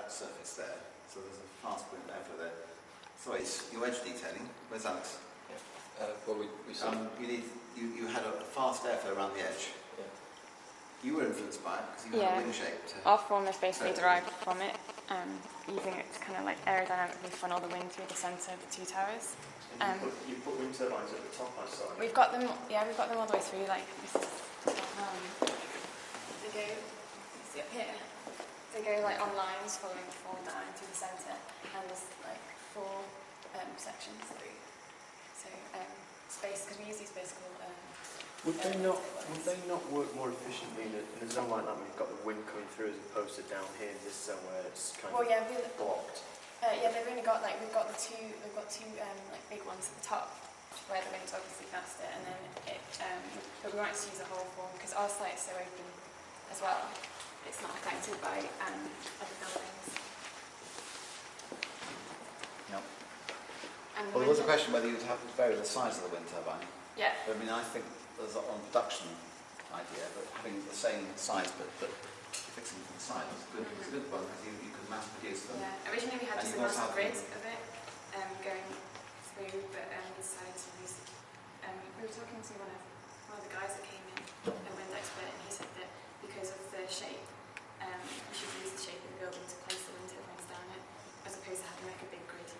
flat surface there, so there's a fast wind airflow there. Sorry, it's your edge detailing. Where's Alex? Well, we saw. You had a fast airflow around the edge. Yeah. You were influenced by it because you had a wing shape. Our form is basically derived from it, using it to kind of like aerodynamically funnel the wind through the centre of the two towers. You put wind turbines at the top, I saw. We've got them all the way through. Like this is, they go. You see up here. They go like on lines following the form down through the centre, and there's like 4 sections through. So space, because we use these space called. Would they not work more efficiently in a zone like that when you've got the wind coming through as opposed to down here in this zone where it's kind of blocked? They've only got like we've got two like big ones at the top where the wind's obviously faster, and then but we wanted to use a whole form because our site is so open as well. It's not affected by other buildings. Yep. Well, there was a question whether you'd have to vary the size of the wind turbine. Yeah. But, I mean, I think there's a production idea, but having the same size but fixing to the side is good. It's a good one because you can mass produce them. Yeah. Originally we had just a massive grid of it going through, but we decided to use. We were talking to one of the guys that came in, a wind expert, and he said that because of the shape, we should use the shape of the building to place the wind turbines down it, as opposed to having like a big grid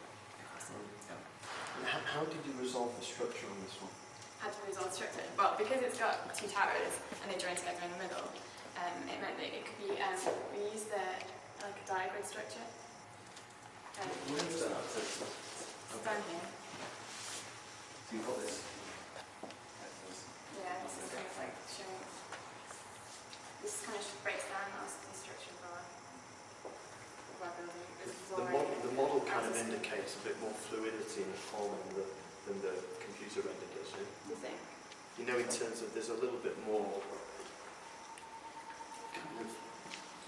across it. Yeah. How did you resolve the structure on this one? Had to resolve the structure. Well, because it's got 2 towers and they join together in the middle, it meant that it could be. We used like a diagrid structure. Where is that? It's down here. So you've got this. Yeah, this is kind of like showing. This kind of breaks down the structure of our building. The model kind of indicates a bit more fluidity in the form than the computer render does. You think? You know, in terms of there's a little bit more kind of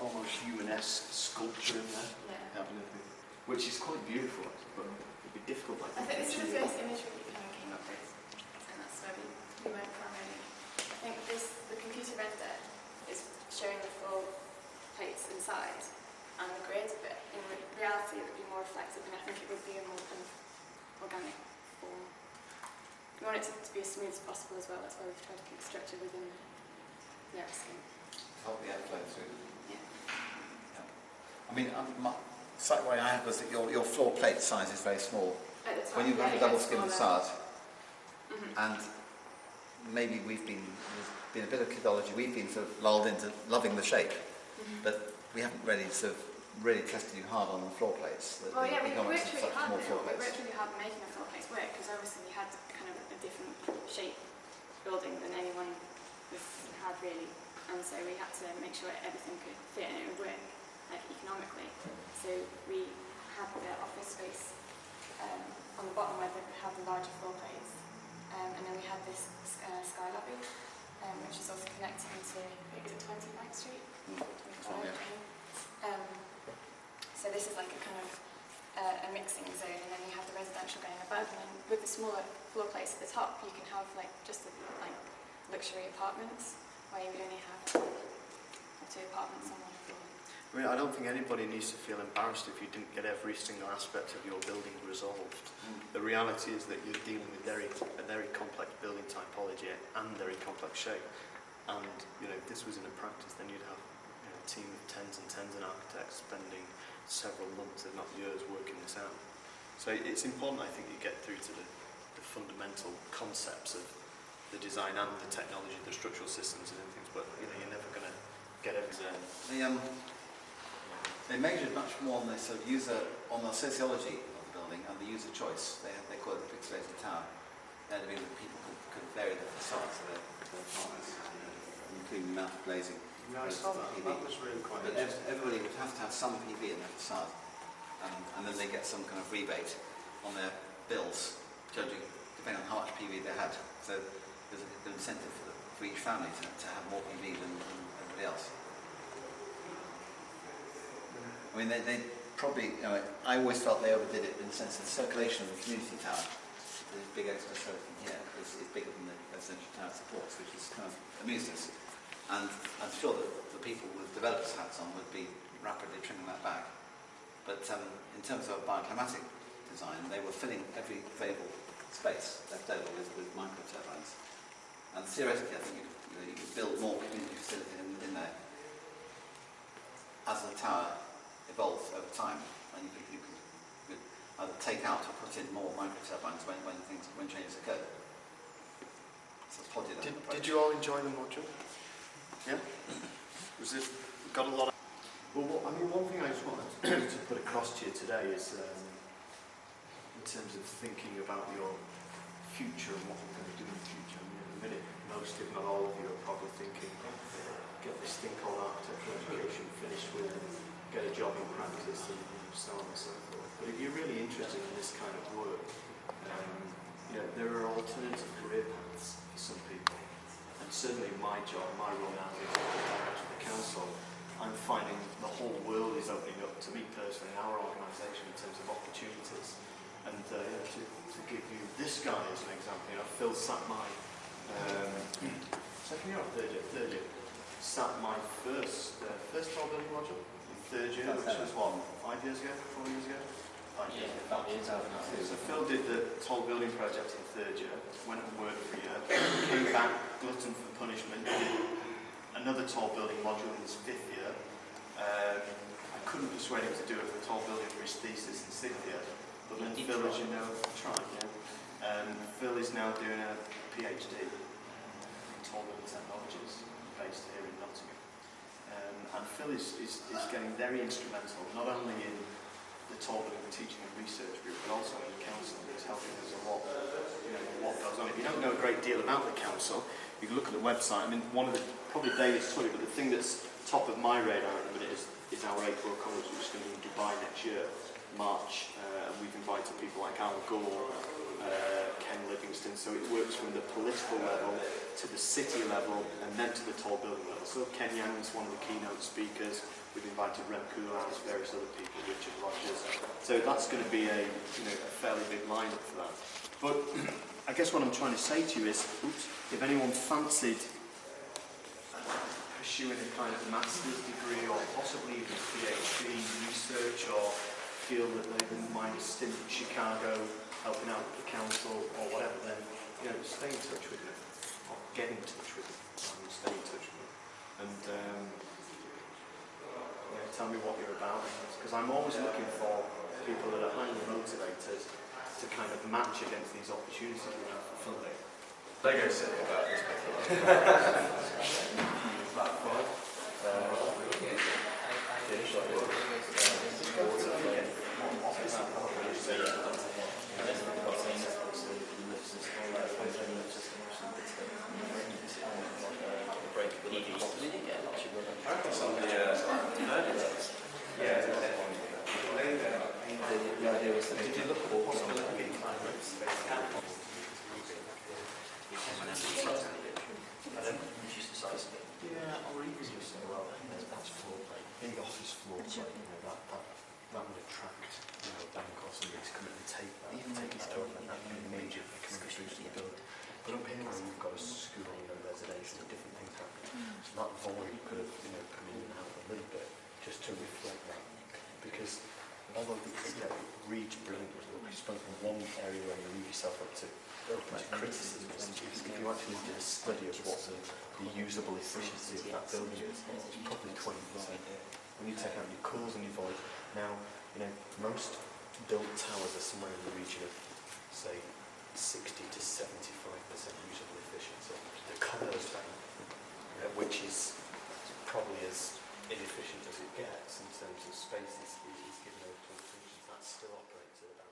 almost human-esque sculpture in there. Yeah. Which is quite beautiful, but it'd be difficult. I think this is the first image we kind of came up with, and that's where we went from. I think the computer render is showing the full plates inside and the grid, but in reality it would be more reflective, and I think it would be a more kind of organic form. We want it to be as smooth as possible as well. That's why we've tried to keep the structure within the airscape. Help the airflow through. Yeah. I mean, slight worry I had was that your floor plate size is very small. At the top, when you have a double skin facade, and maybe there's been a bit of kidology. We've been sort of lulled into loving the shape, but we haven't really tested you hard on the floor plates. Well, yeah, we worked really hard making the floor plates work, because obviously we had kind of a different shape building than anyone had really, and so we had to make sure everything could fit and it would work like economically. So we had the office space on the bottom where they had the larger floor plates, and then we had this sky lobby, which is also connected into, I think it's 20 Bank Street. 25, so this is like a kind of a mixing zone, and then you have the residential going above, and then with the smaller floor plates at the top, you can have like just like luxury apartments where you would only have 2 apartments on one floor. I mean, I don't think anybody needs to feel embarrassed if you didn't get every single aspect of your building resolved. The reality is that you're dealing with a very complex building typology and very complex shape. And if this was in a practice, then you'd have a team of tens and tens of architects spending several months, if not years, working this out. So it's important, I think, you get through to the fundamental concepts of the design and the technology, the structural systems and things. But you're never going to get everything. They measured much more on the sort of on the sociology of the building and the user choice. They call it the pixelated tower. That means that people could vary the facades of their apartments, including mouth glazing. Yeah, I saw that. That was really quite interesting. Everybody would have to have some PV in their facade, and then they get some kind of rebate on their bills, depending on how much PV they had. So there's an incentive for each family to have more PV than everybody else. I mean, they probably, I always felt they overdid it in the sense of the circulation of the community tower. This big extra circle here is bigger than the residential tower supports, which is kind of amused us. And I'm sure that the people with developers' hats on would be rapidly trimming that back. But in terms of bioclimatic design, they were filling every available space left over with micro turbines. And theoretically, I think you could build more community facilities in there as the tower evolves over time, and you could either take out or put in more micro turbines when changes occur. So it's podded Did you all enjoy the module? Yeah? Was it got a lot of... Well, I mean, one thing I just wanted to put across to you today is in terms of thinking about your future and what we're going to do in the future. I mean, in a minute, most, if not all of you, are probably thinking, get this thing called architectural education finished with and get a job in practice and so on and so forth. But if you're really interested in this kind of work, there are alternative career paths for some people. And certainly my job, my role now as director of the council, I'm finding the whole world is opening up to me personally, our organisation, in terms of opportunities. And to give you this guy as an example, Phil sat my second year or third year, sat my first tall building module in third year, which was what, 4 years ago? 5 years ago. So Phil did the tall building project in third year, went and worked for a year, came back glutton for punishment, did another tall building module in his 5th year. I couldn't persuade him to do it for tall building for his thesis in 6th year. But then Phil, as you know, Phil is now doing a PhD in tall building technologies based here in Nottingham. And Phil is getting very instrumental, not only in the tall building teaching and research group, but also in the council. He's helping us a lot, what goes on. If you don't know a great deal about the council, you can look at the website. I mean, one of the, probably David's told you, but the thing that's top of my radar at the minute is our 8th World College, which is going to be in Dubai next year, March. And we've invited people like Al Gore, Ken Livingston, so it works from the political level to the city level and then to the tall building level. So Ken Yang is one of the keynote speakers. We've invited Rem Koolhaas, various other people, Richard Rogers. So that's going to be a fairly big lineup for that. But I guess what I'm trying to say to you is, if anyone fancied pursuing a kind of master's degree or possibly even PhD in research, or feel that they wouldn't mind a stint in Chicago helping out with the council or whatever, then stay in touch with me, or get in touch with me, stay in touch with me, and tell me what you're about, because I'm always looking for people that are highly motivated to kind of match against these opportunities we have for funding. Lego said about this platform. Did you look at the possibility of getting climates? Yeah, or even just say, well, that's for big office floors, like, that would attract, a bank or somebody to come in and take that, take his own, and that would be a major economic boost to the building. But up here, where you've got a school, residential, different things happening, so that void could have, come in and out a little bit, just to reflect that. Because although it reads brilliantly, you spoke from one area where you leave yourself up to criticism. If you actually did a study of what the usable efficiency of that building is, it's probably 20%. When you take out your cores and your void, now, most built towers are somewhere in the region of, say, 60 to 75% usable efficiency. The converse bank, which is probably as inefficient as it gets in terms of space, is given over to institutions, that still operates at about